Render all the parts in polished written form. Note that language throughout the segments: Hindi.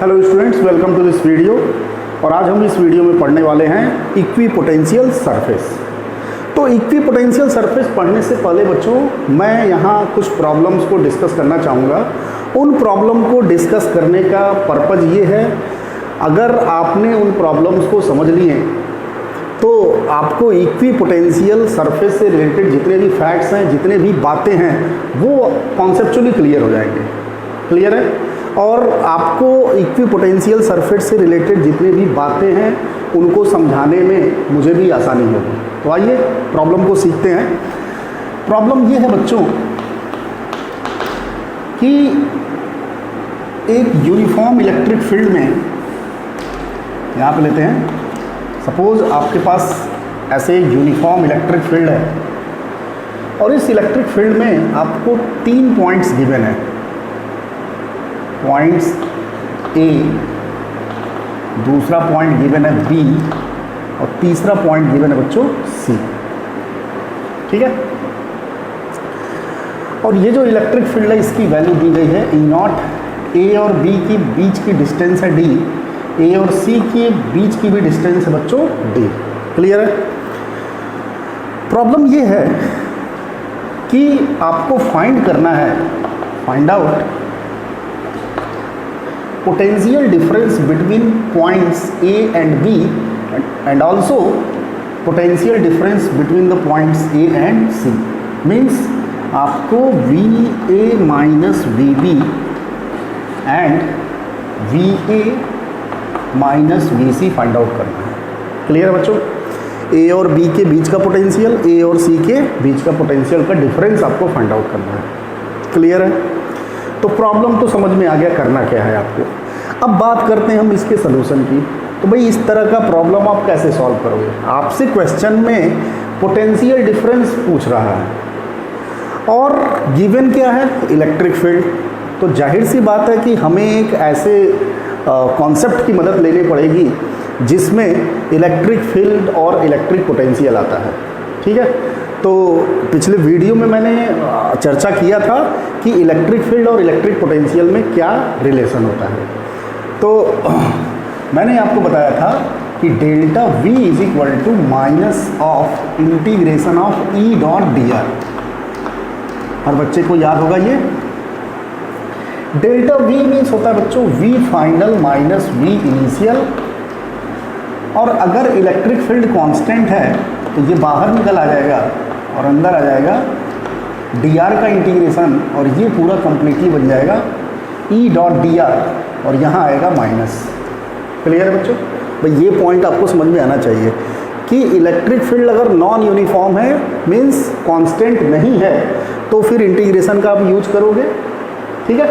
Hello students, welcome to this video. और आज हम इस वीडियो में पढ़ने वाले हैं इक्विपोटेंशियल सरफेस। तो इक्विपोटेंशियल सरफेस पढ़ने से पहले बच्चों मैं यहाँ कुछ प्रॉब्लम्स को डिस्कस करना चाहूँगा। उन प्रॉब्लम को डिस्कस करने का पर्पज़ ये है, अगर आपने उन प्रॉब्लम्स को समझ लिए तो आपको इक्विपोटेंशियल सरफेस से रिलेटेड जितने भी फैक्ट्स हैं, जितने भी बातें हैं, वो कॉन्सेप्चुअली क्लियर हो जाएंगे। क्लियर है? और आपको इक्विपोटेंशियल सरफेस से रिलेटेड जितनी भी बातें हैं उनको समझाने में मुझे भी आसानी होगी। तो आइए प्रॉब्लम को सीखते हैं। प्रॉब्लम ये है बच्चों कि एक यूनिफॉर्म इलेक्ट्रिक फील्ड में, यहाँ पे लेते हैं, सपोज आपके पास ऐसे यूनिफॉर्म इलेक्ट्रिक फील्ड है और इस इलेक्ट्रिक फील्ड में आपको 3 पॉइंट्स गिवन है। पॉइंट्स ए, दूसरा पॉइंट गिवन है बी और तीसरा पॉइंट गिवन है बच्चों सी। ठीक है? और ये जो इलेक्ट्रिक फील्ड है इसकी वैल्यू दी गई है ई नॉट। ए और बी की बीच की डिस्टेंस है डी, ए और सी के बीच की भी डिस्टेंस है बच्चों डी। क्लियर है? प्रॉब्लम ये है कि आपको फाइंड करना है, find out potential difference between points A and B and also potential difference between the points A and C। means आपको VA minus VB and VA minus VC find out करना है। क्लियर है बच्चों? A और B के बीच का पोटेंशियल, A और C के बीच का पोटेंशियल का डिफरेंस आपको फाइंड आउट करना है। क्लियर है? तो प्रॉब्लम तो समझ में आ गया, करना क्या है आपको। अब बात करते हैं हम इसके सलूशन की। तो भाई इस तरह का प्रॉब्लम आप कैसे सॉल्व करोगे? आपसे क्वेश्चन में पोटेंशियल डिफरेंस पूछ रहा है और गिवन क्या है? Electric field. तो जाहिर सी बात है कि हमें एक ऐसे कॉन्सेप्ट की मदद लेनी पड़ेगी जिसमें इलेक्ट्रिक फील्ड और इलेक्ट्रिक पोटेंशियल आता है। ठीक है? तो पिछले वीडियो में मैंने चर्चा किया था कि इलेक्ट्रिक फील्ड और इलेक्ट्रिक पोटेंशियल में क्या रिलेशन होता है। तो मैंने आपको बताया था कि delta V is equal to minus of integration of E dot D R. हर बच्चे को याद होगा ये। डेल्टा V मीन्स होता है बच्चों V final minus V initial. और अगर इलेक्ट्रिक फील्ड कांस्टेंट है तो ये बाहर निकल आ जाएगा और अंदर आ जाएगा dr का इंटीग्रेशन और ये पूरा कंप्लीटली बन जाएगा E डॉट डी आर और यहाँ आएगा माइनस। क्लियर है बच्चों? भाई ये पॉइंट आपको समझ में आना चाहिए कि इलेक्ट्रिक फील्ड अगर नॉन यूनिफॉर्म है, मीन्स कांस्टेंट नहीं है, तो फिर इंटीग्रेशन का आप यूज करोगे। ठीक है?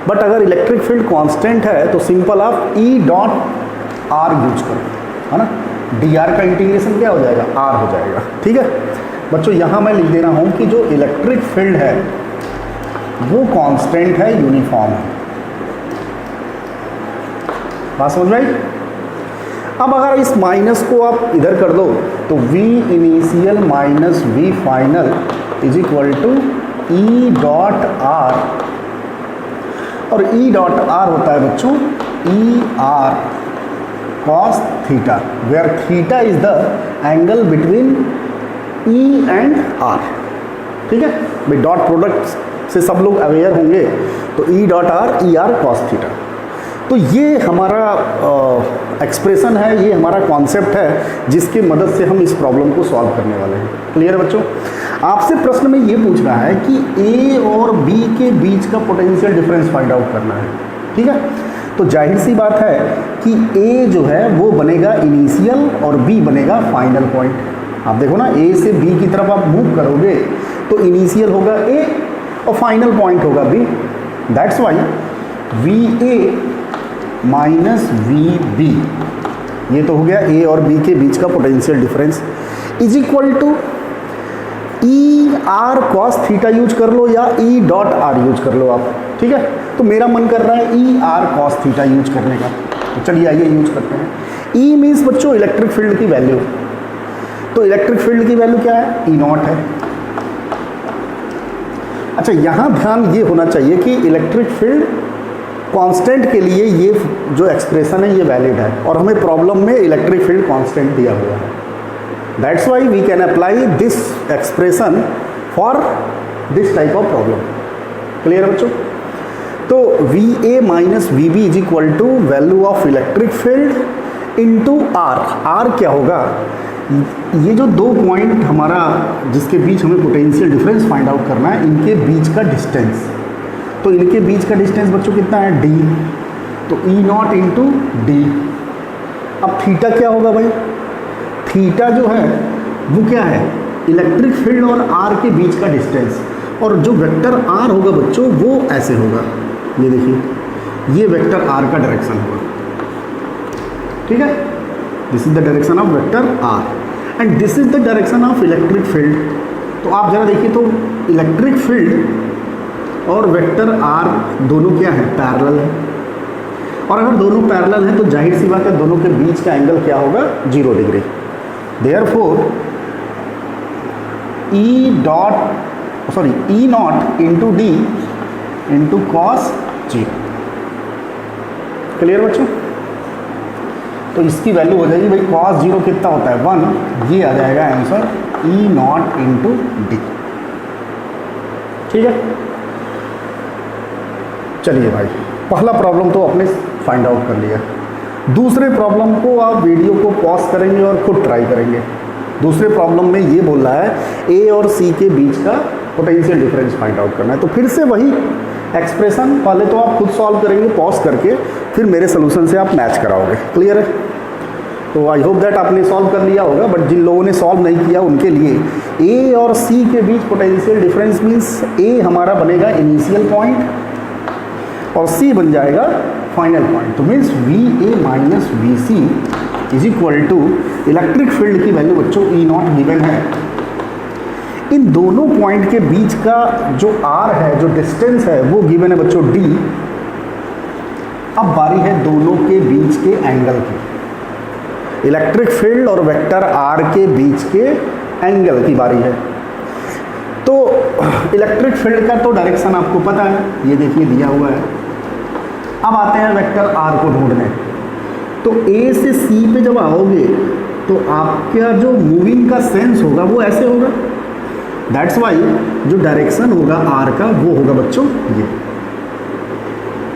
बट अगर इलेक्ट्रिक फील्ड कांस्टेंट है तो सिंपल आप E डॉट आर यूज करो, है ना। dr का इंटीग्रेशन क्या हो जाएगा? r हो जाएगा। ठीक है बच्चों, यहाँ मैं लिख दे रहा हूँ कि जो इलेक्ट्रिक फील्ड है वो कांस्टेंट है, यूनिफॉर्म है। बात समझ में आई? अब अगर इस माइनस को आप इधर कर दो तो V initial minus V final is equal to E dot R. और E डॉट आर होता है बच्चों E R cos theta, where theta is the angle between E and R। ठीक है भाई, डॉट प्रोडक्ट से सब लोग अवेयर होंगे। तो E dot R E R cos theta. तो ये हमारा एक्सप्रेशन है, ये हमारा कॉन्सेप्ट है जिसकी मदद से हम इस प्रॉब्लम को सॉल्व करने वाले हैं। क्लियर है बच्चों? आपसे प्रश्न में ये पूछ रहा है कि A और B के बीच का पोटेंशियल डिफरेंस फाइंड आउट करना है। ठीक है? तो जाहिर सी बात है कि A जो है वो बनेगा इनिशियल और B बनेगा फाइनल पॉइंट। आप देखो ना, A से B की तरफ आप मूव करोगे तो इनिशियल होगा A और फाइनल पॉइंट होगा B। That's why VA minus VB, ये तो हो गया A और B के बीच का potential difference, is equal to E R cos theta use कर लो या E डॉट आर यूज कर लो आप। ठीक है? तो मेरा मन कर रहा है E R cos theta use करने का, तो चलिए आइए यूज करते हैं। E मीन्स बच्चों इलेक्ट्रिक फील्ड की वैल्यू। तो इलेक्ट्रिक फील्ड की वैल्यू क्या है? E नॉट है। अच्छा, यहाँ ध्यान ये होना चाहिए कि इलेक्ट्रिक फील्ड कांस्टेंट के लिए ये जो एक्सप्रेशन है ये वैलिड है, और हमें प्रॉब्लम में इलेक्ट्रिक फील्ड कांस्टेंट दिया हुआ है। That's why we can apply this expression for this type of problem. Clear बच्चों? तो V A minus V B is equal to value of electric field into R. R क्या होगा? ये जो दो पॉइंट हमारा जिसके बीच हमें पोटेंशियल डिफरेंस फाइंड आउट करना है, इनके बीच का डिस्टेंस। तो इनके बीच का डिस्टेंस बच्चों कितना है? डी। तो ई नॉट इंटू डी। अब थीटा क्या होगा भाई? थीटा जो है वो क्या है? इलेक्ट्रिक फील्ड और आर के बीच का डिस्टेंस। और जो वेक्टर आर होगा बच्चों वो ऐसे होगा, ये देखिए, ये वेक्टर आर का डायरेक्शन होगा। ठीक है, this is the direction of vector R and this is the direction of electric field. तो आप जरा देखिए, तो इलेक्ट्रिक फील्ड और वेक्टर आर दोनों क्या है? पैरेलल है। और अगर दोनों पैरेलल हैं तो जाहिर सी बात है दोनों के बीच का एंगल क्या होगा? 0 degree. Therefore E not into D into cos 0। Clear बच्चों? तो इसकी वैल्यू हो जाएगी भाई कॉस 0 कितना होता है? 1। ये आ जाएगा answer E not into D. ठीक है, चलिए भाई, पहला प्रॉब्लम तो आपने फाइंड आउट कर लिया। दूसरे प्रॉब्लम को आप वीडियो को पॉज करेंगे और खुद ट्राई करेंगे। दूसरे प्रॉब्लम में ये बोल रहा है ए और सी के बीच का पोटेंशियल डिफरेंस फाइंड आउट करना है। तो फिर से वही एक्सप्रेशन, पहले तो आप खुद सॉल्व करेंगे पॉज करके, फिर मेरे सोल्यूशन से आप मैच कराओगे। क्लियर है? तो आई होप दैट आपने सॉल्व कर लिया होगा, बट जिन लोगों ने सॉल्व नहीं किया उनके लिए ए और सी के बीच पोटेंशियल डिफरेंस मीन्स ए हमारा बनेगा इनिशियल पॉइंट और सी बन जाएगा फाइनल पॉइंट। तो means V A minus V C is equal to electric field की वैल्यू बच्चों ई नॉट गिवन है। इन दोनों पॉइंट के बीच का जो आर है, जो डिस्टेंस है, वो गिवन है बच्चों डी। अब बारी है दोनों के बीच के एंगल की। इलेक्ट्रिक फील्ड और वेक्टर आर के बीच के एंगल की बारी है। तो इलेक्ट्रिक फील्ड का तो डायरेक्शन आपको पता है, ये देखिए दिया हुआ है। अब आते हैं वेक्टर आर को ढूंढने। तो ए से सी पे जब आओगे तो आपका जो मूविंग का सेंस होगा वो ऐसे होगा। दैट्स वाई जो डायरेक्शन होगा आर का वो होगा बच्चों ये।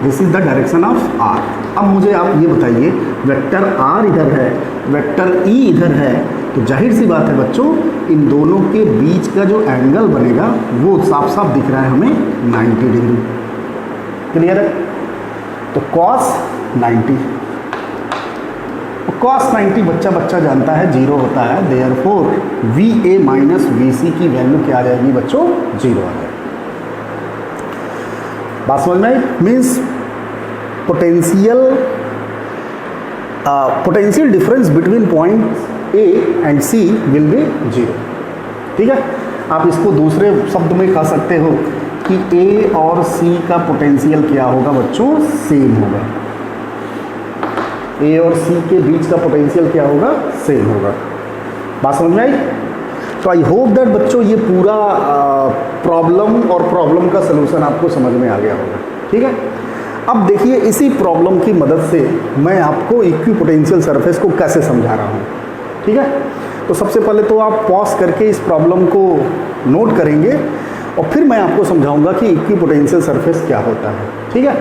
This is the direction of R. अब मुझे आप ये बताइए, वेक्टर आर इधर है, वेक्टर ई इधर है, तो जाहिर सी बात है बच्चों इन दोनों के बीच का जो एंगल बनेगा वो साफ साफ दिख रहा है हमें 90 डिग्री। क्लियर है? तो cos 90, cos 90 बच्चा जानता है 0 होता है। Therefore V A minus V C की वैल्यू क्या आ जाएगी बच्चों? 0 आ जाएगी। बात समझ में आई? Means potential difference between point A and C will be 0। ठीक है, आप इसको दूसरे शब्द में कह सकते हो कि ए और सी का पोटेंशियल क्या होगा बच्चों? सेम होगा। ए और सी के बीच का पोटेंशियल क्या होगा? सेम होगा। बात समझ में आई? तो आई होप दैट बच्चों ये पूरा प्रॉब्लम और प्रॉब्लम का सलूशन आपको समझ में आ गया होगा। ठीक है, अब देखिए इसी प्रॉब्लम की मदद से मैं आपको इक्विपोटेंशियल सरफेस को कैसे समझा रहा हूँ। ठीक है, तो सबसे पहले तो आप पॉज करके इस प्रॉब्लम को नोट करेंगे और फिर मैं आपको समझाऊंगा कि इक्विपोटेंशियल सरफेस क्या होता है। ठीक है,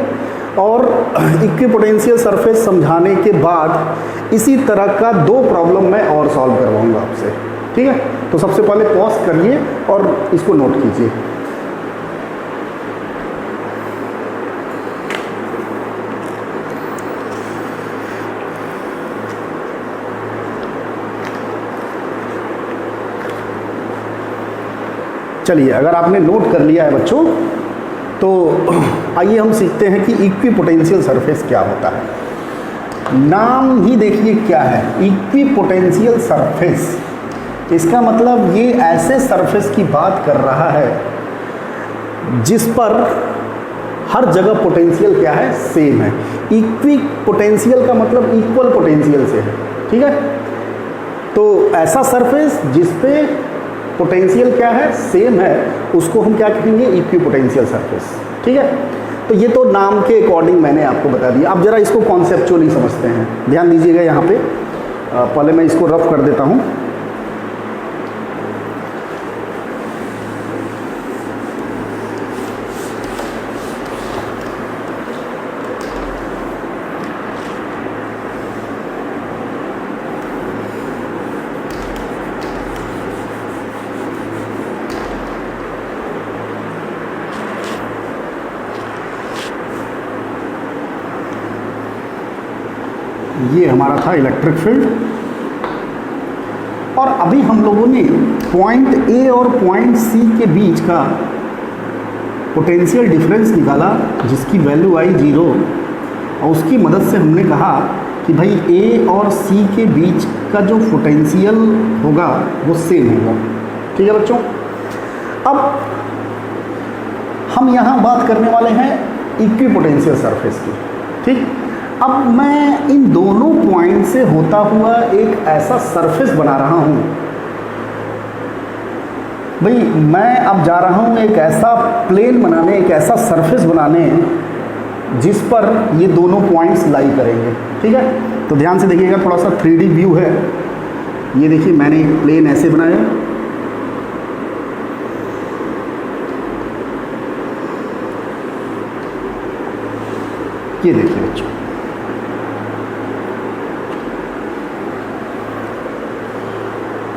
और इक्विपोटेंशियल सरफेस समझाने के बाद इसी तरह का 2 प्रॉब्लम मैं और सॉल्व करवाऊंगा आपसे। ठीक है, तो सबसे पहले पॉज करिए और इसको नोट कीजिए। चलिए, अगर आपने नोट कर लिया है बच्चों तो आइए हम सीखते हैं कि इक्विपोटेंशियल सरफेस क्या होता है। नाम ही देखिए क्या है, इक्विपोटेंशियल सरफेस। इसका मतलब ये ऐसे सरफेस की बात कर रहा है जिस पर हर जगह पोटेंशियल क्या है? सेम है। इक्विपोटेंशियल का मतलब इक्वल पोटेंशियल से है। ठीक है, तो ऐसा सरफेस जिस पे पोटेंशियल क्या है? सेम है, उसको हम क्या कहेंगे? Equipotential surface. ठीक है, तो ये तो नाम के अकॉर्डिंग मैंने आपको बता दिया। अब जरा इसको कॉन्सेप्चुअली समझते हैं, ध्यान दीजिएगा यहाँ पे। पहले मैं इसको रफ कर देता हूँ। ये हमारा था इलेक्ट्रिक फील्ड, और अभी हम लोगों ने पॉइंट ए और पॉइंट सी के बीच का पोटेंशियल डिफरेंस निकाला, जिसकी वैल्यू आई 0, और उसकी मदद से हमने कहा कि भाई ए और सी के बीच का जो पोटेंशियल होगा वो सेम होगा। ठीक है बच्चों, अब हम यहाँ बात करने वाले हैं इक्विपोटेंशियल सरफेस की। ठीक, अब मैं इन दोनों पॉइंट से होता हुआ एक ऐसा सरफेस बना रहा हूँ। भाई मैं अब जा रहा हूँ एक ऐसा प्लेन बनाने, एक ऐसा सरफेस बनाने जिस पर ये दोनों पॉइंट्स लाई करेंगे। ठीक है, तो ध्यान से देखिएगा, थोड़ा सा 3D व्यू है। ये देखिए मैंने एक प्लेन ऐसे बनाया, ये देखिए बच्चों,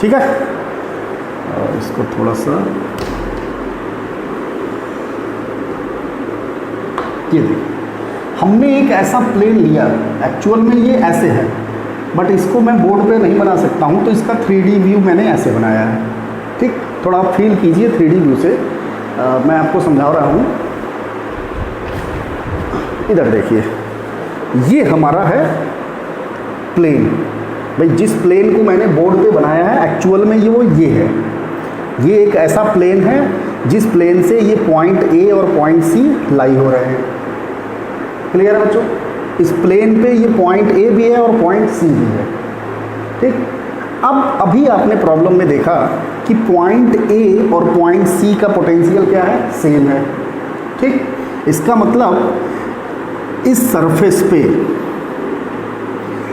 ठीक है। और इसको थोड़ा सा ये देखिए, हमने एक ऐसा प्लेन लिया, एक्चुअल में ये ऐसे है, बट इसको मैं बोर्ड पे नहीं बना सकता हूँ, तो इसका 3D व्यू मैंने ऐसे बनाया है। ठीक, थोड़ा आप फील कीजिए 3D व्यू से। मैं आपको समझा रहा हूँ। इधर देखिए, ये हमारा है प्लेन। भाई जिस प्लेन को मैंने बोर्ड पे बनाया है, एक्चुअल में ये है। ये एक ऐसा प्लेन है जिस प्लेन से ये पॉइंट ए और पॉइंट सी लाई हो रहे हैं। क्लियर है बच्चों? इस प्लेन पे ये पॉइंट ए भी है और पॉइंट सी भी है। ठीक, अब अभी आपने प्रॉब्लम में देखा कि पॉइंट ए और पॉइंट सी का पोटेंशियल क्या है, सेम है। ठीक, इसका मतलब इस सरफेस पे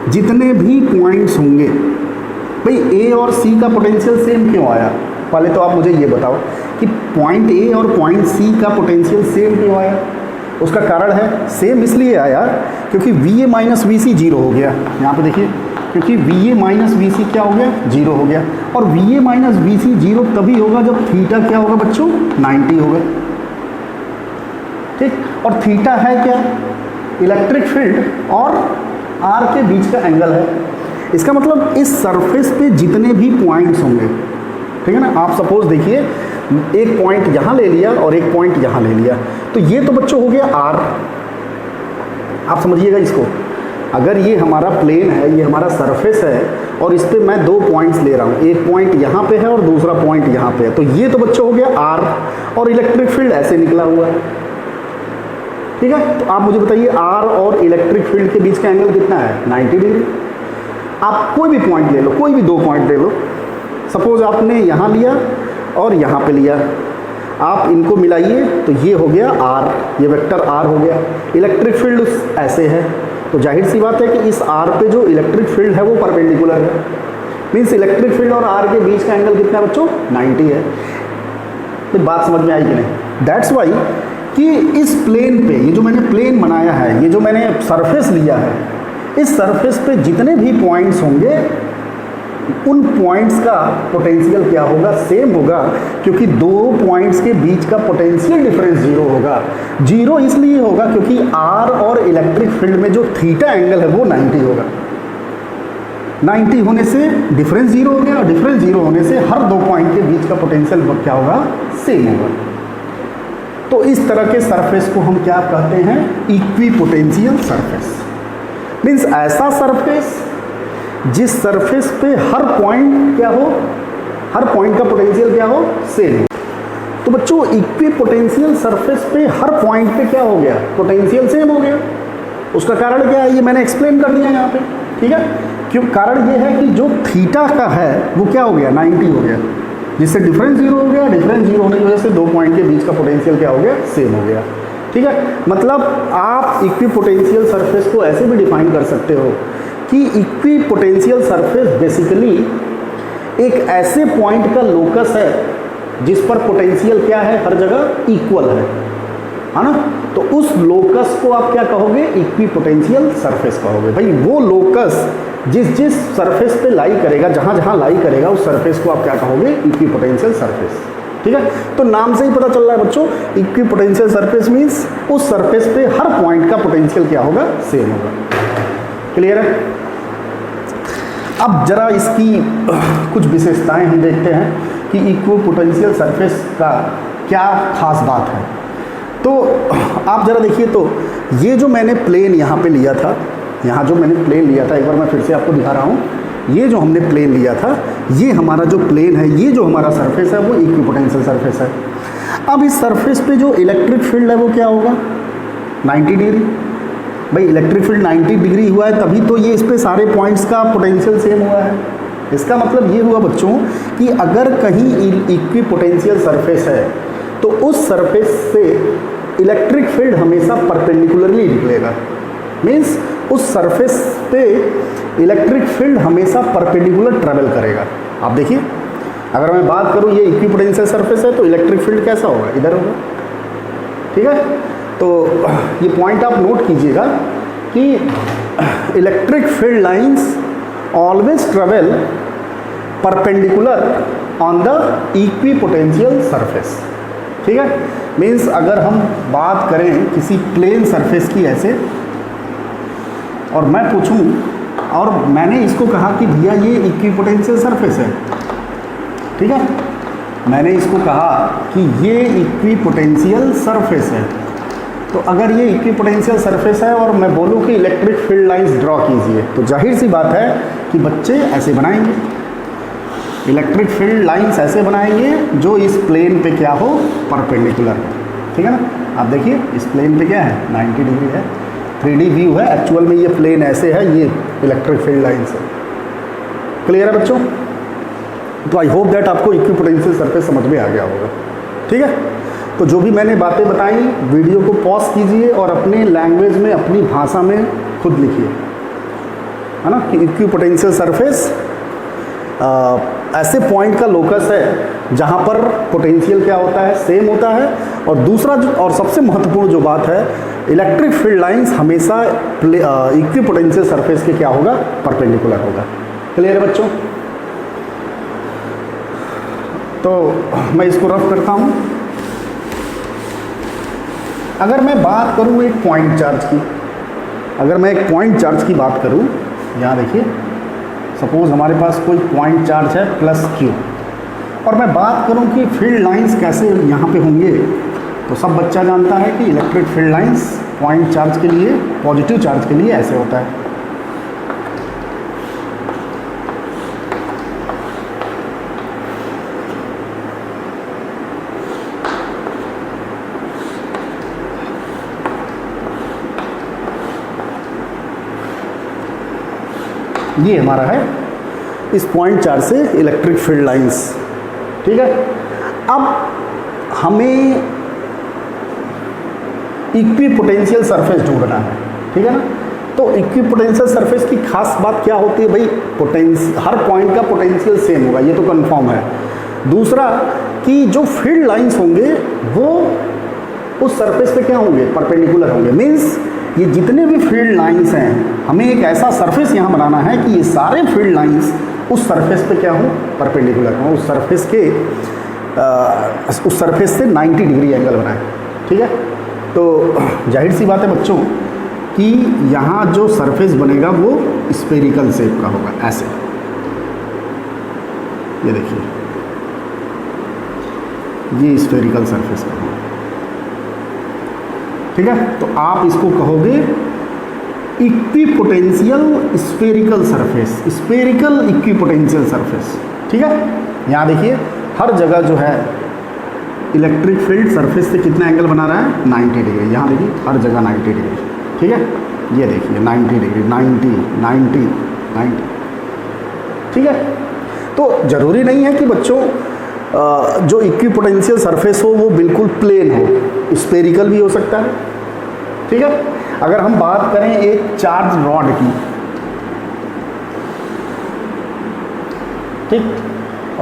जितने भी पॉइंट्स होंगे, भाई ए और सी का पोटेंशियल सेम क्यों आया? पहले तो आप मुझे ये बताओ कि पॉइंट ए और पॉइंट सी का पोटेंशियल सेम क्यों आया? उसका कारण है, सेम इसलिए आया क्योंकि वी ए माइनस वी सी 0 हो गया। यहाँ पे देखिए, क्योंकि वी ए माइनस वी सी क्या हो गया, 0 हो गया। और वी ए माइनस वी सी 0 तभी होगा जब थीटा क्या होगा बच्चों, 90 होगा। ठीक, और थीटा है क्या, इलेक्ट्रिक फील्ड और आर के बीच का एंगल है। इसका मतलब इस सरफेस पे जितने भी पॉइंट्स होंगे, ठीक है ना, आप सपोज देखिए एक पॉइंट यहाँ ले लिया और एक पॉइंट यहाँ ले लिया, तो ये तो बच्चों हो गया आर। आप समझिएगा इसको, अगर ये हमारा प्लेन है, ये हमारा सरफेस है, और इस पर मैं दो पॉइंट्स ले रहा हूँ, एक पॉइंट यहाँ पे है और दूसरा पॉइंट यहाँ पे है, तो ये तो बच्चों हो गया आर, और इलेक्ट्रिक फील्ड ऐसे निकला हुआ है। ठीक है, तो आप मुझे बताइए आर और इलेक्ट्रिक फील्ड के बीच का एंगल कितना है, 90 डिग्री। आप कोई भी पॉइंट ले लो, कोई भी दो पॉइंट ले लो, सपोज आपने यहाँ लिया और यहाँ पे लिया, आप इनको मिलाइए तो ये हो गया आर, ये वेक्टर आर हो गया। इलेक्ट्रिक फील्ड ऐसे है, तो जाहिर सी बात है कि इस आर पे जो इलेक्ट्रिक फील्ड है वो परपेंडिकुलर है, मीन्स इलेक्ट्रिक फील्ड और आर के बीच का एंगल कितना है बच्चों, 90 है। तो बात समझ में आई कि नहीं? दैट्स वाई कि इस प्लेन पे, ये जो मैंने प्लेन बनाया है, ये जो मैंने सरफेस लिया है, इस सरफेस पे जितने भी पॉइंट्स होंगे उन पॉइंट्स का पोटेंशियल क्या होगा, सेम होगा, क्योंकि दो पॉइंट्स के बीच का पोटेंशियल डिफरेंस 0 होगा। 0 इसलिए होगा क्योंकि आर और इलेक्ट्रिक फील्ड में जो थीटा एंगल है वो 90 होगा। 90 होने से डिफरेंस 0 हो गया, और डिफरेंस 0 होने से हर दो पॉइंट के बीच का पोटेंशियल क्या होगा, सेम होगा। तो इस तरह के सरफेस को हम क्या कहते हैं, इक्विपोटेंशियल सरफेस। मीन्स ऐसा सरफेस जिस सरफेस पे हर पॉइंट क्या हो, हर पॉइंट का पोटेंशियल क्या हो, सेम हो। तो बच्चों इक्विपोटेंशियल सरफेस पे हर पॉइंट पे क्या हो गया, पोटेंशियल सेम हो गया। उसका कारण क्या है, ये मैंने एक्सप्लेन कर दिया यहाँ पे। ठीक है, क्यों? कारण ये है कि जो थीटा का है वो क्या हो गया, 90 हो गया, जिससे डिफरेंस 0 हो गया। डिफरेंस 0 होने की वजह से दो पॉइंट के बीच का पोटेंशियल क्या हो गया, सेम हो गया। ठीक है, मतलब आप इक्विपोटेंशियल सरफेस को ऐसे भी डिफाइन कर सकते हो कि इक्विपोटेंशियल सरफेस बेसिकली एक ऐसे पॉइंट का लोकस है जिस पर पोटेंशियल क्या है, हर जगह इक्वल है ना। तो उस लोकस को आप क्या कहोगे, इक्विपोटेंशियल सरफेस कहोगे। भाई वो लोकस जिस सरफेस पे लाई करेगा, जहाँ जहाँ लाई करेगा, उस सरफेस को आप क्या कहोगे, इक्विपोटेंशियल सरफेस। ठीक है, तो नाम से ही पता चल रहा है बच्चों, इक्विपोटेंशियल सरफेस मीन्स उस सरफेस पे हर पॉइंट का पोटेंशियल क्या होगा, सेम होगा। क्लियर है। अब जरा इसकी कुछ विशेषताएं हम देखते हैं कि इक्विपोटेंशियल सरफेस का क्या खास बात है। तो आप जरा देखिए, तो ये जो मैंने प्लेन यहाँ पे लिया था, यहाँ जो मैंने प्लेन लिया था, एक बार मैं फिर से आपको दिखा रहा हूँ, ये जो हमने प्लेन लिया था, ये हमारा जो प्लेन है, ये जो हमारा सरफेस है, वो इक्विपोटेंशियल सरफेस है। अब इस सरफेस पे जो इलेक्ट्रिक फील्ड है वो क्या होगा, 90 डिग्री। भाई इलेक्ट्रिक फील्ड 90 डिग्री हुआ है, तभी तो ये इस पे सारे पॉइंट्स का पोटेंशियल सेम हुआ है। इसका मतलब ये हुआ बच्चों कि अगर कहीं इक्विपोटेंशियल सरफेस है तो उस सरफेस से इलेक्ट्रिक फील्ड हमेशा परपेंडिकुलरली निकलेगा। मीन्स उस सरफेस पे इलेक्ट्रिक फील्ड हमेशा परपेंडिकुलर ट्रेवल करेगा। आप देखिए, अगर मैं बात करूँ ये इक्विपोटेंशियल सरफेस है तो इलेक्ट्रिक फील्ड कैसा होगा, इधर होगा। ठीक है, तो ये पॉइंट आप नोट कीजिएगा कि electric field lines always travel perpendicular on the equipotential surface. ठीक है, मीन्स अगर हम बात करें किसी प्लेन सरफेस की ऐसे, और मैं पूछूं और मैंने इसको कहा कि भैया ये इक्विपोटेंशियल सरफेस है, ठीक है, मैंने इसको कहा कि ये इक्विपोटेंशियल सरफेस है, तो अगर ये इक्विपोटेंशियल सरफेस है और मैं बोलूं कि इलेक्ट्रिक फील्ड लाइंस ड्रॉ कीजिए, तो जाहिर सी बात है कि बच्चे ऐसे बनाएंगे, इलेक्ट्रिक फील्ड लाइंस ऐसे बनाएंगे जो इस प्लेन पे क्या हो, परपेंडिकुलर हो। ठीक है ना, आप देखिए इस प्लेन पे क्या है, 90 डिग्री है, 3D व्यू है, एक्चुअल में ये प्लेन ऐसे है, ये इलेक्ट्रिक फील्ड लाइंस है। क्लियर है बच्चों। तो आई होप दैट आपको इक्विपोटेंशियल सरफेस समझ में आ गया होगा। ठीक है, तो जो भी मैंने बातें बताई, वीडियो को पॉज कीजिए और अपने लैंग्वेज में, अपनी भाषा में खुद लिखिए, है ना, कि इक्विपोटेंशियल सरफेस ऐसे पॉइंट का लोकस है जहाँ पर पोटेंशियल क्या होता है, सेम होता है। और दूसरा जो और सबसे महत्वपूर्ण जो बात है, इलेक्ट्रिक फील्ड लाइंस हमेशा इक्विपोटेंशियल सरफेस के क्या होगा, परपेंडिकुलर होगा। क्लियर है बच्चों। तो मैं इसको रफ करता हूँ। अगर मैं बात करूँ एक पॉइंट चार्ज की, अगर मैं एक पॉइंट चार्ज की बात करूँ, यहाँ देखिए, सपोज हमारे पास कोई पॉइंट चार्ज है +Q, और मैं बात करूं कि फील्ड लाइंस कैसे यहाँ पे होंगे, तो सब बच्चा जानता है कि electric field lines point charge के लिए, पॉजिटिव चार्ज के लिए ऐसे होता है। ये हमारा है इस पॉइंट चार्ज से इलेक्ट्रिक फील्ड लाइंस। ठीक है, अब हमें इक्विपोटेंशियल सरफेस ढूंढना है। ठीक है ना, तो इक्विपोटेंशियल सरफेस की खास बात क्या होती है भाई, हर पॉइंट का पोटेंशियल सेम होगा, ये तो कंफर्म है। दूसरा कि जो फील्ड लाइंस होंगे वो उस सरफेस पे क्या होंगे, परपेंडिकुलर होंगे। मीन्स ये जितने भी फील्ड लाइंस हैं, हमें एक ऐसा सरफेस यहाँ बनाना है कि ये सारे फील्ड लाइंस उस सरफेस पे क्या हो, परपेंडिकुलर हो, उस सरफेस से 90 डिग्री एंगल बनाए। ठीक है, तो जाहिर सी बात है बच्चों कि यहाँ जो सरफेस बनेगा वो स्फेरिकल शेप का होगा, ऐसे। ये देखिए, ये स्फेरिकल सरफेस का होगा। ठीक है, तो आप इसको कहोगे equipotential spherical surface, spherical equipotential surface. ठीक है, यहाँ देखिए हर जगह जो है इलेक्ट्रिक फील्ड सरफेस से कितना एंगल बना रहा है, 90 डिग्री। यहाँ देखिए हर जगह 90 डिग्री। ठीक है, ये देखिए 90 डिग्री, 90 90 90। ठीक है, तो ज़रूरी नहीं है कि बच्चों जो इक्विपोटेंशियल सरफेस हो वो बिल्कुल प्लेन हो। स्पेरिकल भी हो सकता है, ठीक है। अगर हम बात करें एक चार्ज रॉड की, ठीक,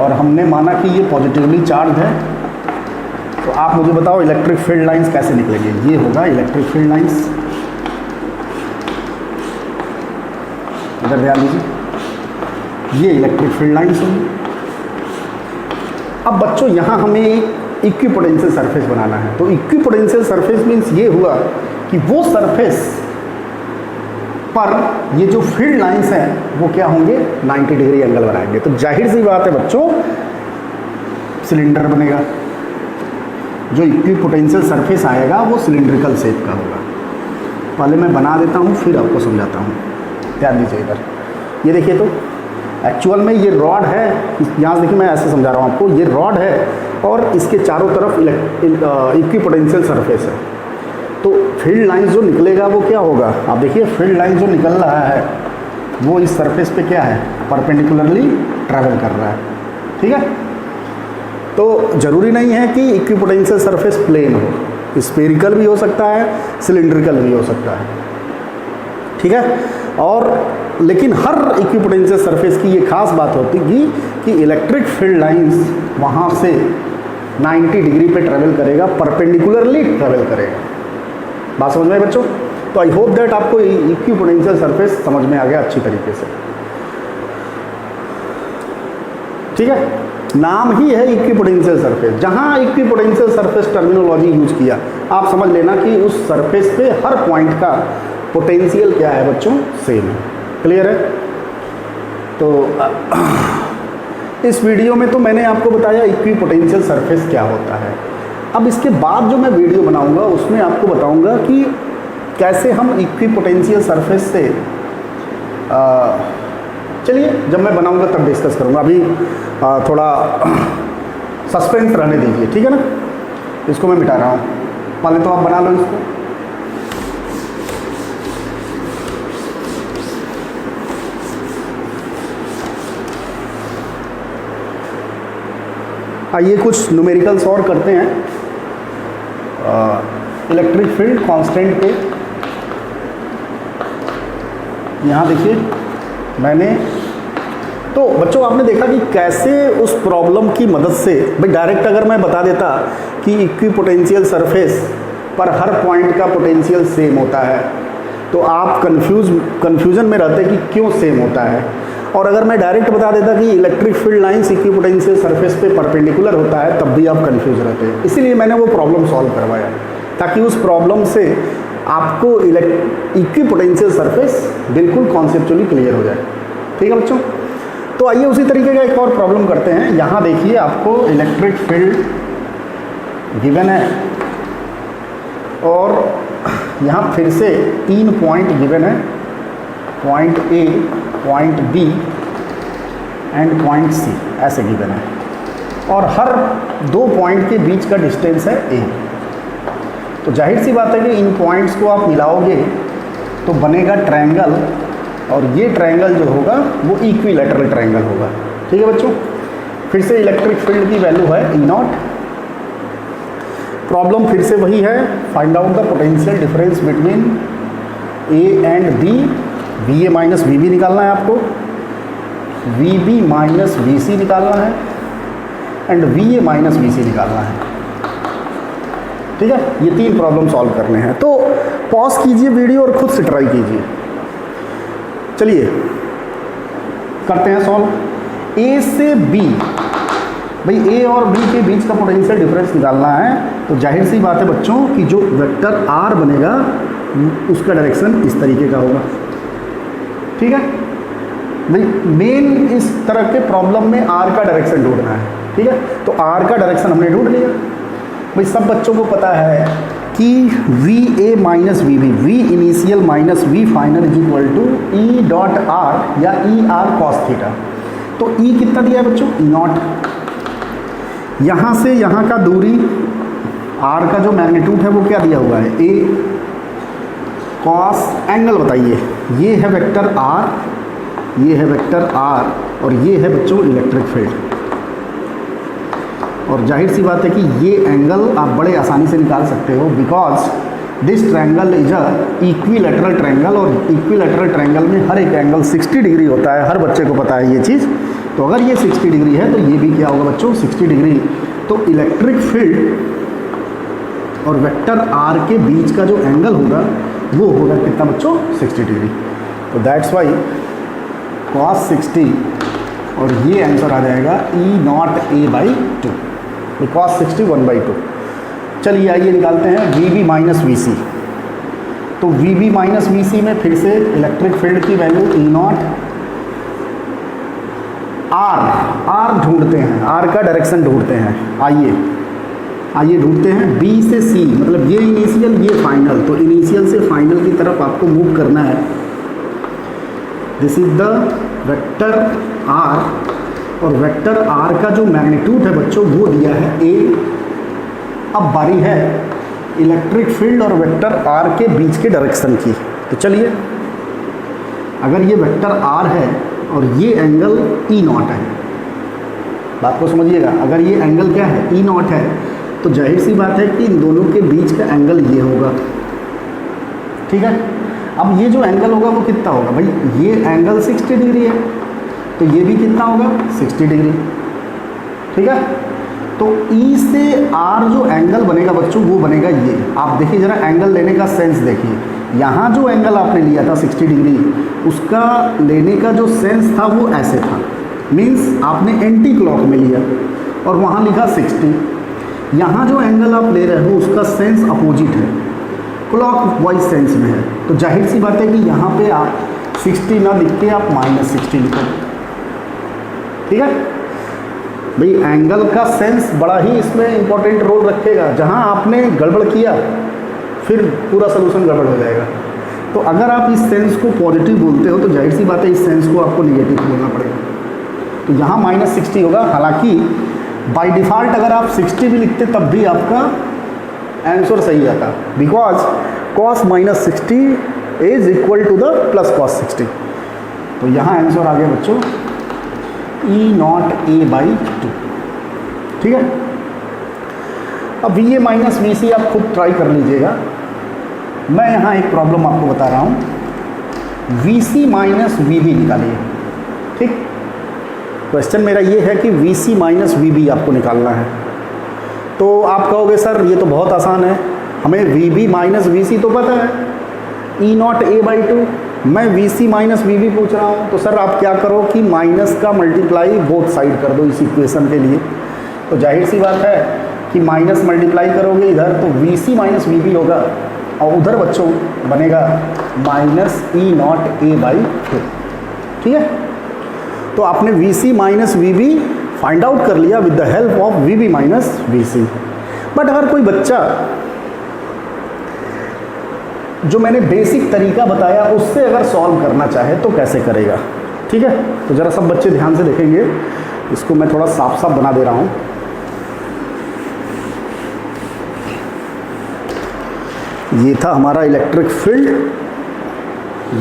और हमने माना कि ये पॉजिटिवली चार्ज है, तो आप मुझे बताओ इलेक्ट्रिक फील्ड लाइंस कैसे निकलेंगे। ये होगा इलेक्ट्रिक फील्ड लाइंस, इधर ध्यान दीजिए, ये इलेक्ट्रिक फील्ड लाइंस होंगी। अब बच्चों यहाँ हमें एक इक्विपोटेंशियल सरफेस बनाना है, तो इक्विपोटेंशियल सरफेस मीन्स ये हुआ कि वो सरफेस पर ये जो फील्ड लाइंस हैं वो क्या होंगे, 90 डिग्री एंगल बनाएंगे। तो जाहिर सी बात है बच्चों, सिलेंडर बनेगा, जो इक्विपोटेंशियल सरफेस आएगा वो सिलिंड्रिकल शेप का होगा। पहले मैं बना देता हूँ फिर आपको समझाता हूँ, ध्यान दीजिए इधर। ये देखिए, तो एक्चुअल में ये रॉड है, यहाँ देखिए मैं ऐसे समझा रहा हूँ आपको, ये रॉड है और इसके चारों तरफ इक्विपोटेंशियल सरफेस है। तो फील्ड लाइन जो निकलेगा वो क्या होगा, आप देखिए फील्ड लाइन जो निकल रहा है वो इस सरफेस पे क्या है, परपेंडिकुलरली ट्रैवल कर रहा है, ठीक है। तो ज़रूरी नहीं है कि इक्विपोटेंशियल सरफेस प्लेन हो, स्फेरिकल भी हो सकता है, सिलिंड्रिकल भी हो सकता है, ठीक है। और लेकिन हर इक्विपोटेंशियल सरफेस की ये खास बात होती है कि इलेक्ट्रिक फील्ड लाइंस वहाँ से 90 डिग्री पे ट्रैवल करेगा, परपेंडिकुलरली ट्रैवल करेगा। बात समझ में आई बच्चों? तो आई होप दैट आपको इक्विपोटेंशियल सरफेस समझ में आ गया अच्छी तरीके से, ठीक है। नाम ही है इक्विपोटेंशियल सरफेस। जहाँ इक्विपोटेंशियल सरफेस टर्मिनोलॉजी यूज किया, आप समझ लेना कि उस सरफेस पे हर पॉइंट का पोटेंशियल क्या है बच्चों, सेम है। क्लियर है? तो इस वीडियो में तो मैंने आपको बताया इक्विपोटेंशियल सरफेस क्या होता है। अब इसके बाद जो मैं वीडियो बनाऊंगा उसमें आपको बताऊंगा कि कैसे हम इक्विपोटेंशियल सरफेस से चलिए जब मैं बनाऊंगा तब डिस्कस करूंगा। अभी थोड़ा सस्पेंस रहने दीजिए, ठीक है ना। इसको मैं मिटा रहा हूँ, पहले तो आप बना लो इसको। आइए कुछ न्यूमेरिकल्स और करते हैं इलेक्ट्रिक फील्ड कांस्टेंट पे। यहाँ देखिए मैंने, तो बच्चों आपने देखा कि कैसे उस प्रॉब्लम की मदद से, भाई डायरेक्ट अगर मैं बता देता कि इक्विपोटेंशियल सरफेस पर हर पॉइंट का पोटेंशियल सेम होता है तो आप कन्फ्यूजन में रहते कि क्यों सेम होता है। और अगर मैं डायरेक्ट बता देता कि electric field lines equipotential surface पे परपेंडिकुलर होता है तब भी आप कंफ्यूज रहते हैं। इसीलिए मैंने वो प्रॉब्लम सॉल्व करवाया ताकि उस प्रॉब्लम से आपको इक्विपोटेंशियल सरफेस बिल्कुल कॉन्सेप्चुअली क्लियर हो जाए, ठीक है बच्चों। तो आइए उसी तरीके का एक और प्रॉब्लम करते हैं। यहाँ देखिए आपको इलेक्ट्रिक फील्ड गिवन है और यहाँ फिर से 3 पॉइंट गिवन है, point A, point B and point C ऐसे गिवन है और हर 2 पॉइंट के बीच का डिस्टेंस है ए। तो जाहिर सी बात है कि इन पॉइंट्स को आप मिलाओगे तो बनेगा ट्रायंगल और ये ट्रायंगल जो होगा वो इक्विलैटरल ट्रायंगल होगा, ठीक है बच्चों। फिर से इलेक्ट्रिक फील्ड की वैल्यू है E0। प्रॉब्लम फिर से वही है, find out the potential difference between A and B. VA minus VB निकालना है आपको, VB माइनस VC निकालना है एंड VA माइनस VC निकालना है, ठीक है। ये 3 प्रॉब्लम सॉल्व करने हैं। तो पॉज कीजिए वीडियो और खुद से ट्राई कीजिए। चलिए करते हैं सॉल्व। A से B, भाई A और B के बीच का पोटेंशियल डिफरेंस निकालना है। तो जाहिर सी बात है बच्चों कि जो वेक्टर R बनेगा उसका डायरेक्शन इस तरीके का होगा, ठीक है। भाई मेन इस तरह के प्रॉब्लम में R का डायरेक्शन ढूंढना है, ठीक है। तो R का डायरेक्शन हमने ढूंढ लिया। भाई सब बच्चों को पता है कि VA minus VB, V initial minus V final is equal to E dot R या ER कॉस थीटा। तो E कितना दिया है बच्चों, E0। यहाँ से यहाँ का दूरी R का जो मैग्नीट्यूड है वो क्या दिया हुआ है, A। कॉस एंगल बताइए, ये है वेक्टर R, ये है वेक्टर R और ये है बच्चों इलेक्ट्रिक फील्ड। और जाहिर सी बात है कि ये एंगल आप बड़े आसानी से निकाल सकते हो, because this triangle is a equilateral triangle, और इक्विलैटरल ट्रायंगल में हर एक एंगल 60 डिग्री होता है, हर बच्चे को पता है ये चीज़। तो अगर ये 60 डिग्री है तो ये भी क्या होगा बच्चों, 60 डिग्री। तो इलेक्ट्रिक फील्ड और वेक्टर आर के बीच का जो एंगल होगा वो होगा कितना बच्चों, 60 डिग्री। तो दैट्स वाई cos 60, और ये आंसर आ जाएगा E0a/2, cos 60 1/2। चलिए आइए निकालते हैं VB माइनस VC। तो VB माइनस VC में फिर से इलेक्ट्रिक फील्ड की वैल्यू E0 R ढूंढते हैं, R का डायरेक्शन ढूंढते हैं। आइए ढूंढते हैं B से C, मतलब ये इनिशियल ये फाइनल, तो इनिशियल से फाइनल की तरफ आपको मूव करना है। This is the vector R, और वेक्टर R का जो मैग्नीट्यूड है बच्चों वो दिया है A। अब बारी है इलेक्ट्रिक फील्ड और वेक्टर R के बीच के डायरेक्शन की। तो चलिए, अगर ये वेक्टर R है और ये एंगल E0 है, बात को समझिएगा, अगर ये एंगल क्या है, E0 है, तो जाहिर सी बात है कि इन दोनों के बीच का एंगल ये होगा, ठीक है। अब ये जो एंगल होगा वो कितना होगा भाई, ये एंगल 60 डिग्री है, तो ये भी कितना होगा, 60 डिग्री, ठीक है। तो E से R जो एंगल बनेगा बच्चों वो बनेगा ये। आप देखिए जरा एंगल लेने का सेंस देखिए, यहाँ जो एंगल आपने लिया था 60 डिग्री, उसका लेने का जो सेंस था वो ऐसे था, मीन्स आपने एंटी क्लॉक में लिया और वहाँ लिखा 60। यहाँ जो एंगल आप ले रहे हो उसका सेंस अपोजिट है, क्लॉक वाइज सेंस में है। तो जाहिर सी बात है कि यहाँ पे आप 60 ना लिख के आप -60 लिखो, ठीक है भाई। एंगल का सेंस बड़ा ही इसमें इंपॉर्टेंट रोल रखेगा, जहाँ आपने गड़बड़ किया फिर पूरा सोल्यूशन गड़बड़ हो जाएगा। तो अगर आप इस सेंस को पॉजिटिव बोलते हो तो जाहिर सी बात है इस सेंस को आपको निगेटिव बोलना पड़ेगा। तो यहाँ -60 होगा, हालांकि बाय डिफ़ॉल्ट अगर आप 60 भी लिखते तब भी आपका आंसर सही आता, because cos -60 is equal to the plus cos 60। तो यहाँ आंसर आ गया बच्चों E0a/2, ठीक है। अब VA माइनस VC आप खुद ट्राई कर लीजिएगा। मैं यहाँ एक प्रॉब्लम आपको बता रहा हूँ, VC माइनस VB निकालिए, ठीक। क्वेश्चन मेरा ये है कि VC माइनस VB आपको निकालना है। तो आप कहोगे सर ये तो बहुत आसान है, हमें VB माइनस VC तो पता है, E0a/2, मैं VC माइनस VB पूछ रहा हूँ। तो सर आप क्या करो कि माइनस का मल्टीप्लाई बोथ साइड कर दो इस इक्वेशन के लिए। तो जाहिर सी बात है कि माइनस मल्टीप्लाई करोगे इधर तो VC माइनस VB होगा, और उधर बच्चों बनेगा -E0a/2, ठीक है। तो आपने VC minus VB find out कर लिया with the help of VB minus VC। But अगर कोई बच्चा जो मैंने बेसिक तरीका बताया उससे अगर सॉल्व करना चाहे तो कैसे करेगा, ठीक है। तो ज़रा सब बच्चे ध्यान से देखेंगे, इसको मैं थोड़ा साफ साफ बना दे रहा हूँ। ये था हमारा इलेक्ट्रिक फील्ड,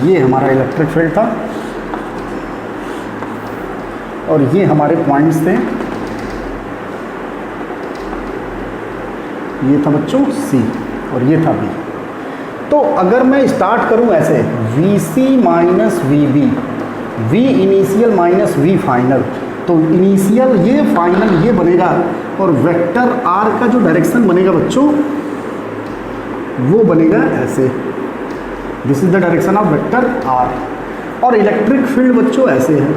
ये हमारा इलेक्ट्रिक फील्ड था, और ये हमारे पॉइंट्स थे, ये था बच्चों C और ये था B। तो अगर मैं स्टार्ट करूं ऐसे VC minus VB, V initial minus V final, तो इनिशियल ये फाइनल ये बनेगा, और वेक्टर R का जो डायरेक्शन बनेगा बच्चों वो बनेगा ऐसे, this is the direction of vector R। और इलेक्ट्रिक फील्ड बच्चों ऐसे है,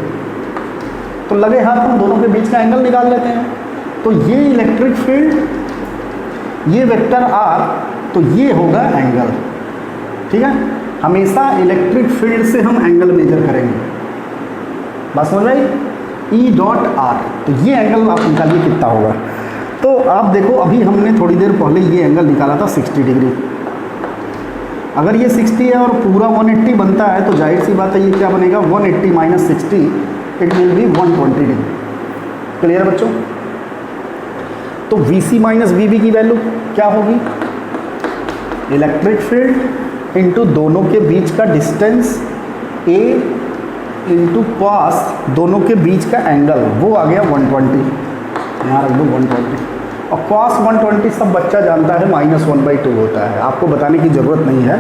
तो लगे हाथ हम दोनों के बीच का एंगल निकाल लेते हैं। तो ये इलेक्ट्रिक फील्ड, ये वेक्टर R, तो ये होगा एंगल, ठीक है। हमेशा इलेक्ट्रिक फील्ड से हम एंगल मेजर करेंगे, बात समझ आई, E.R। तो ये एंगल आप निकालिए कितना होगा। तो आप देखो अभी हमने थोड़ी देर पहले ये एंगल निकाला था 60 डिग्री। अगर ये 60 है और पूरा 180 बनता है तो जाहिर सी बात है ये क्या बनेगा, 180 minus 60 it will be 120 degree. Clear बच्चों। तो VC माइनस VB की वैल्यू क्या होगी, इलेक्ट्रिक फील्ड इंटू दोनों के बीच का डिस्टेंस A इंटू कॉस दोनों के बीच का एंगल, वो आ गया 120। यहाँ रख दो 120 और cos 120 सब बच्चा जानता है -1/2 होता है, आपको बताने की ज़रूरत नहीं है।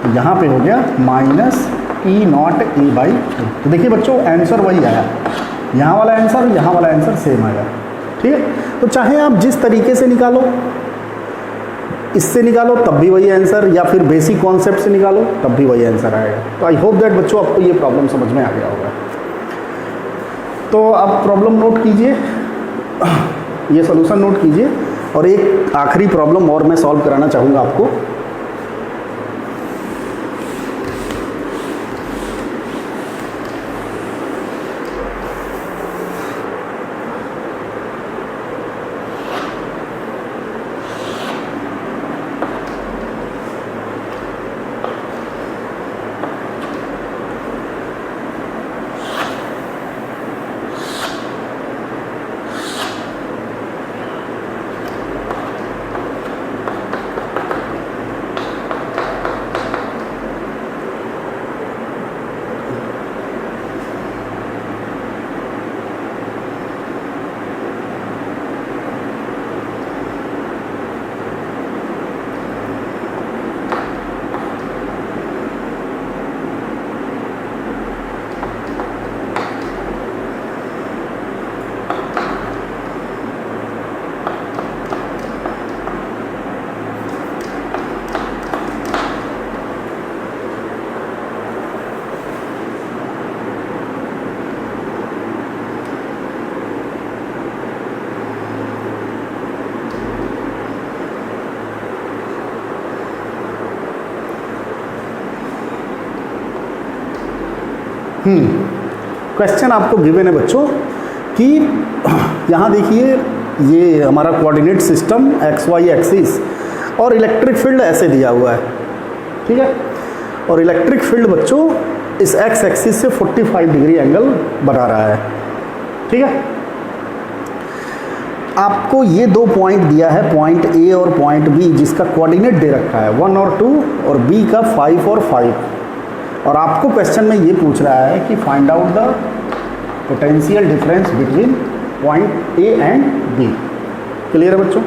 तो यहाँ पे हो गया -E0 तो देखिए बच्चों आंसर वही आया, यहाँ वाला आंसर यहाँ वाला आंसर सेम आया। ठीक है, तो चाहे आप जिस तरीके से निकालो, इससे निकालो तब भी वही आंसर, या फिर बेसिक कॉन्सेप्ट से निकालो तब भी वही आंसर आएगा। तो आई होप दैट बच्चों आपको ये प्रॉब्लम समझ में आ गया होगा। तो आप प्रॉब्लम नोट कीजिए, ये सॉल्यूशन नोट कीजिए, और एक आखिरी प्रॉब्लम और मैं सॉल्व कराना चाहूँगा आपको। क्वेश्चन आपको गिवन है बच्चों कि यहाँ देखिए ये हमारा कोऑर्डिनेट सिस्टम XY एक्सिस और इलेक्ट्रिक फील्ड ऐसे दिया हुआ है। ठीक है, और इलेक्ट्रिक फील्ड बच्चों इस X एक्सिस से 45 डिग्री एंगल बना रहा है। ठीक है, आपको ये दो पॉइंट दिया है, पॉइंट A और पॉइंट B, जिसका कोऑर्डिनेट दे रखा है 1 और 2 और B का 5 और 5, और आपको क्वेश्चन में ये पूछ रहा है कि find out the potential difference between point A and B। Clear है बच्चों?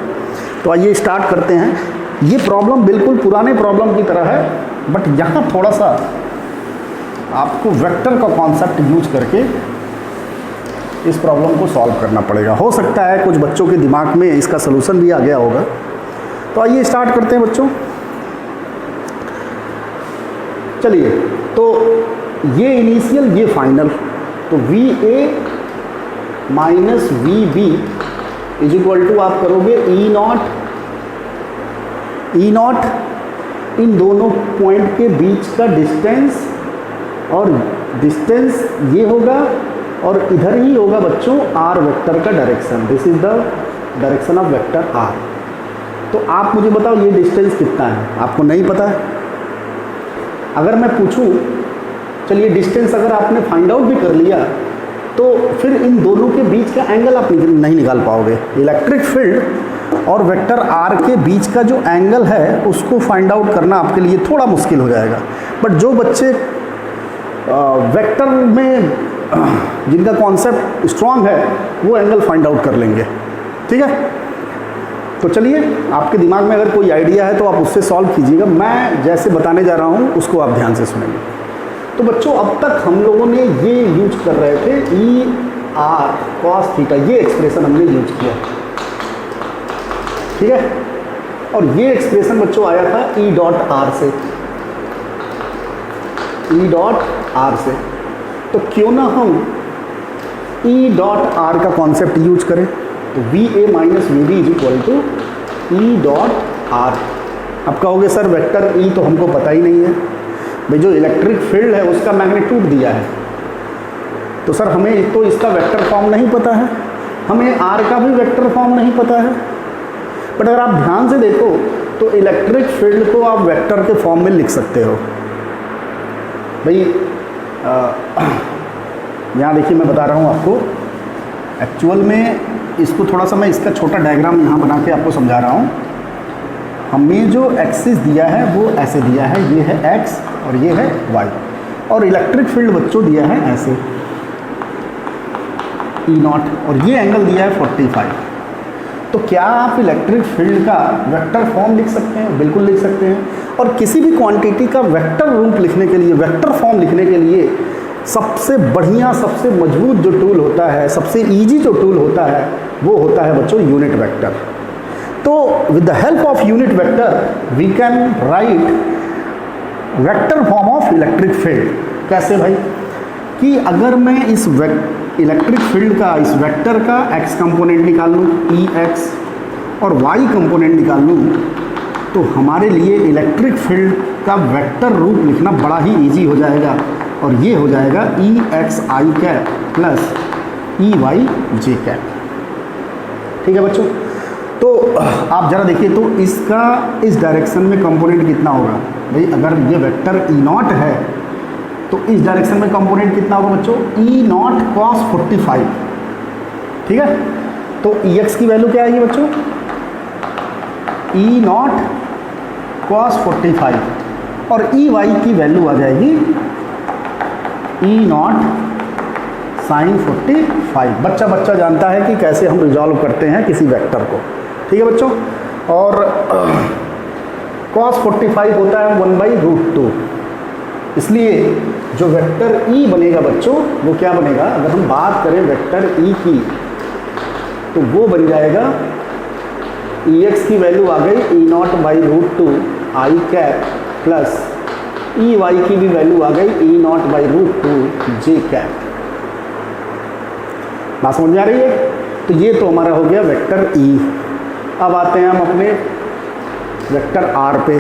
तो आइए स्टार्ट करते हैं। ये प्रॉब्लम बिल्कुल पुराने प्रॉब्लम की तरह है, बट यहाँ थोड़ा सा आपको वेक्टर का कॉन्सेप्ट यूज करके इस प्रॉब्लम को सॉल्व करना पड़ेगा। हो सकता है कुछ बच्चों के दिमाग में इसका सलूशन भी आ गया होगा। तो आइए स्टार्ट करते हैं बच्चों। चलिए, तो ये इनिशियल ये फाइनल, तो VA minus VB is equal to आप करोगे E0 इन दोनों पॉइंट के बीच का डिस्टेंस, और डिस्टेंस ये होगा और इधर ही होगा बच्चों R वेक्टर का direction. This is the direction of vector R। तो आप मुझे बताओ ये डिस्टेंस कितना है? आपको नहीं पता है? अगर मैं पूछूं, चलिए डिस्टेंस अगर आपने फाइंड आउट भी कर लिया, तो फिर इन दोनों के बीच का एंगल आप नहीं निकाल पाओगे। इलेक्ट्रिक फील्ड और वेक्टर R के बीच का जो एंगल है उसको फाइंड आउट करना आपके लिए थोड़ा मुश्किल हो जाएगा। बट जो बच्चे वेक्टर में जिनका कॉन्सेप्ट स्ट्रांग है वो एंगल फाइंड आउट कर लेंगे। ठीक है, तो चलिए आपके दिमाग में अगर कोई आइडिया है तो आप उससे सॉल्व कीजिएगा। मैं जैसे बताने जा रहा हूँ उसको आप ध्यान से सुनेंगे। तो बच्चों अब तक हम लोगों ने ये यूज कर रहे थे ER cos थीटा, ये एक्सप्रेशन हमने यूज किया। ठीक है, और ये एक्सप्रेशन बच्चों आया था E.R से, E.R से। तो क्यों ना हम E.R का कॉन्सेप्ट यूज करें। तो VA minus VB is equal to E.R। अब कहोगे सर वेक्टर E तो हमको पता ही नहीं है भाई, जो इलेक्ट्रिक फील्ड है उसका मैग्नीट्यूड दिया है, तो सर हमें तो इसका वेक्टर फॉर्म नहीं पता है, हमें R का भी वेक्टर फॉर्म नहीं पता है। बट अगर आप ध्यान से देखो तो इलेक्ट्रिक फील्ड को आप वेक्टर के फॉर्म में लिख सकते हो। भाई यहाँ देखिए मैं बता रहा हूँ आपको, एक्चुअल में इसको थोड़ा सा मैं इसका छोटा डायग्राम यहाँ बना के आपको समझा रहा हूँ। हमें जो एक्सिस दिया है वो ऐसे दिया है, ये है x और ये है y, और इलेक्ट्रिक फील्ड बच्चों दिया है ऐसे। ई नॉट और ये एंगल दिया है 45। तो क्या आप इलेक्ट्रिक फील्ड का वेक्टर फॉर्म लिख सकते हैं? बिल्कुल लिख सकते हैं। और किसी भी क्वांटिटी का वेक्टर रूप लिखने के लिए, वेक्टर फॉर्म लिखने के लिए सबसे बढ़िया, सबसे मजबूत जो टूल होता है, सबसे इजी जो टूल होता है, वो होता है बच्चों यूनिट वेक्टर। तो with the help of unit vector we can write vector form of electric field. कैसे भाई? कि अगर मैं इस इलेक्ट्रिक फील्ड का, इस वेक्टर का x कंपोनेंट निकाल लूँ Ex और y कंपोनेंट निकाल लूँ, तो हमारे लिए इलेक्ट्रिक फील्ड का वेक्टर रूप लिखना बड़ा ही इजी हो जाएगा और ये हो जाएगा Exi cap plus Eyj cap. ठीक है बच्चों? तो आप ज़रा देखिए, तो इसका इस डायरेक्शन में कंपोनेंट कितना होगा भाई? अगर ये वेक्टर ई नॉट है तो इस डायरेक्शन में कंपोनेंट कितना होगा बच्चों? E not cos 45। ठीक है? तो Ex की वैल्यू क्या आएगी बच्चों? ई नॉट कॉस 45 और Ey की वैल्यू आ जाएगी ई नॉट साइन 45। बच्चा जानता है कि कैसे हम रिजॉल्व करते हैं किसी वेक्टर को। ठीक है बच्चों? और cos 45 होता है 1/√2। इसलिए जो वेक्टर E बनेगा बच्चों, वो क्या बनेगा? अगर हम बात करें वेक्टर E की, तो वो बन जाएगा Ex की वैल्यू आ गई E0/√2 I cap plus Ey की भी वैल्यू आ गई E0/√2 जे कैप। बात समझ में आ रही है? तो ये तो हमारा हो गया वेक्टर E। अब आते हैं हम अपने वेक्टर R पे।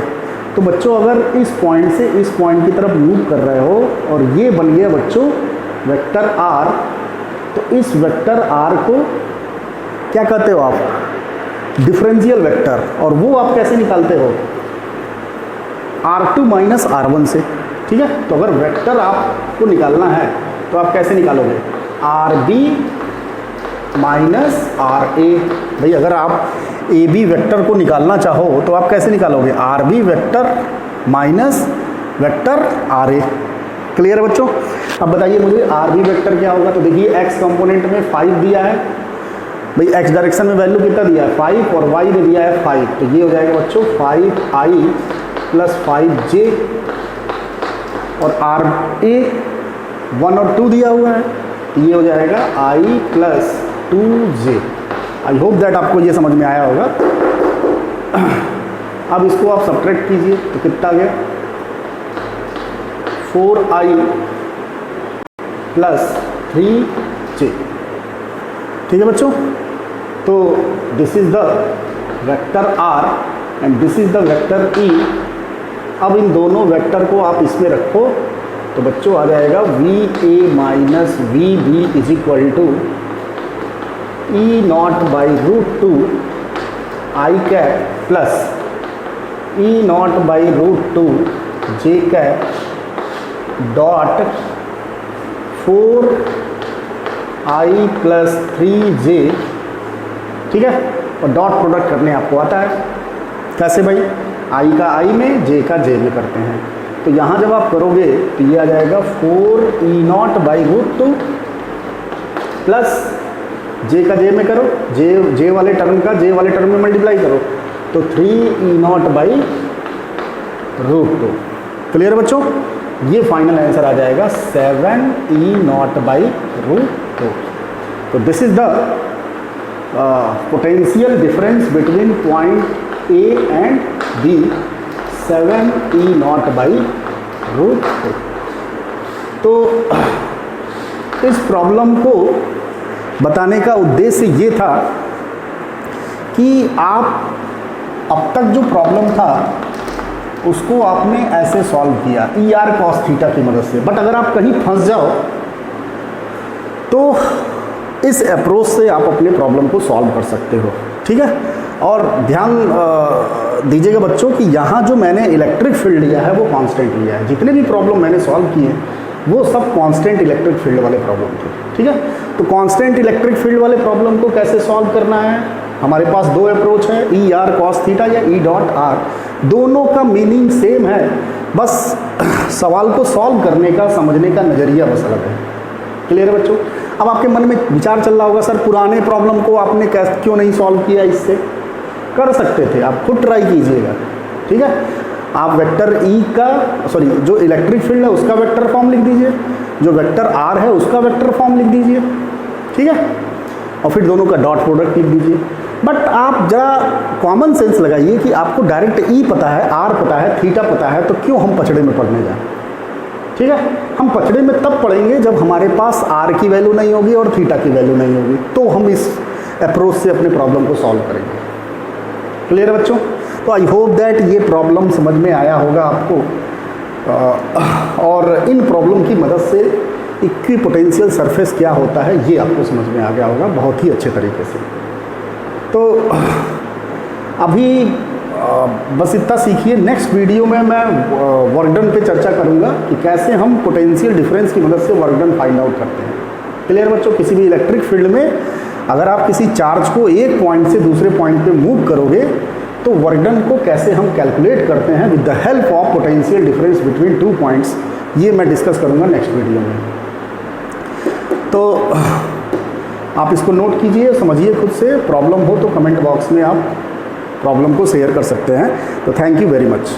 तो बच्चों अगर इस पॉइंट से इस पॉइंट की तरफ मूव कर रहे हो और ये बन गया बच्चों वेक्टर R, तो इस वेक्टर R को क्या कहते हो आप? Differential vector. और वो आप कैसे निकालते हो? R2 माइनस R1 से। ठीक है? तो अगर वेक्टर आपको निकालना है तो आप कैसे निकालोगे? RB minus RA। भाई अगर आप AB वेक्टर को निकालना चाहो तो आप कैसे निकालोगे? RB vector minus vector RA। Clear है बच्चों? अब बताइए मुझे RB वेक्टर क्या होगा? तो देखिए x कंपोनेंट में 5 दिया है भाई, x डायरेक्शन में वैल्यू कितना दिया है? 5 और y में दिया है 5। तो ये हो जाएगा बच्चों 5i प्लस 5j और RA 1 और 2 दिया हुआ है, ये हो जाएगा i plus 2j। I hope that आपको ये समझ में आया होगा। अब इसको आप सब्ट्रैक्ट कीजिए तो कितना आ गया? 4i plus 3j। ठीक है बच्चों? तो this is the vector R and this is the vector E। अब इन दोनों वेक्टर को आप इसमें रखो तो बच्चों आ जाएगा VA minus VB is equal to E0/√2 I cap plus E0/√2 J cap dot 4i plus 3j। ठीक है? और डॉट प्रोडक्ट करने आपको आता है। कैसे भाई? i का i में, j का j में करते हैं। तो यहाँ जब आप करोगे तो ये आ जाएगा 4E0/√2 प्लस j का j में करो, j वाले टर्म का j वाले टर्म में मल्टीप्लाई करो तो 3E0/√2। क्लियर है बच्चों? ये फाइनल आंसर आ जाएगा 7E0/√2। तो this is the potential difference between point A and B, 7E0/√2। तो इस प्रॉब्लम को बताने का उद्देश्य ये था कि आप अब तक जो प्रॉब्लम था उसको आपने ऐसे सॉल्व किया ER cos थीटा की मदद से। बट अगर आप कहीं फंस जाओ तो इस अप्रोच से आप अपने प्रॉब्लम को सॉल्व कर सकते हो। ठीक है? और ध्यान दीजिएगा बच्चों कि यहाँ जो मैंने इलेक्ट्रिक फील्ड लिया है वो कांस्टेंट लिया है। जितने भी प्रॉब्लम मैंने सॉल्व किए वो सब कांस्टेंट इलेक्ट्रिक फील्ड वाले प्रॉब्लम थे। ठीक है? तो कांस्टेंट इलेक्ट्रिक फील्ड वाले प्रॉब्लम को कैसे सॉल्व करना है? हमारे पास दो अप्रोच है, ER cos थीटा या E.R। दोनों का मीनिंग सेम है, बस सवाल को सॉल्व करने का, समझने का नज़रिया बस अलग है। क्लियर है बच्चों? अब आपके मन में विचार चल रहा होगा, सर पुराने प्रॉब्लम को आपने कैसे क्यों नहीं सॉल्व किया, इससे कर सकते थे, आप खुद ट्राई कीजिएगा। ठीक है, आप वेक्टर ई का जो इलेक्ट्रिक फील्ड है उसका वेक्टर फॉर्म लिख दीजिए, जो वेक्टर आर है उसका वेक्टर फॉर्म लिख दीजिए। ठीक है, और फिर दोनों का डॉट प्रोडक्ट लिख दीजिए। बट आप जरा कॉमन सेंस लगाइए कि आपको डायरेक्ट ई पता है, आर पता है, थीटा पता है, तो क्यों हम पचड़े में पढ़ने जाएं। ठीक है, हम पचड़े में तब पढ़ेंगे जब हमारे पास आर की वैल्यू नहीं होगी और थीटा की वैल्यू नहीं होगी, तो हम इस अप्रोच से अपने प्रॉब्लम को सॉल्व करेंगे। क्लियर है बच्चों? तो आई होप दैट ये प्रॉब्लम समझ में आया होगा आपको, और इन प्रॉब्लम की मदद से इक्विपोटेंशियल सरफेस क्या होता है ये आपको समझ में आ गया होगा बहुत ही अच्छे तरीके से। तो अभी बस इतना सीखिए। नेक्स्ट वीडियो में मैं वर्क डन पे चर्चा करूंगा कि कैसे हम पोटेंशियल डिफरेंस की मदद से वर्क डन फाइंड आउट करते हैं। क्लियर बच्चों? किसी भी इलेक्ट्रिक फील्ड में अगर आप किसी चार्ज को एक पॉइंट से दूसरे पॉइंट पे मूव करोगे तो वर्क डन को कैसे हम कैलकुलेट करते हैं with the help of potential difference between 2 points, ये मैं डिस्कस करूंगा नेक्स्ट वीडियो में। तो आप इसको नोट कीजिए, समझिए खुद से। प्रॉब्लम हो तो कमेंट बॉक्स में आप प्रॉब्लम को शेयर कर सकते हैं। तो थैंक यू वेरी मच।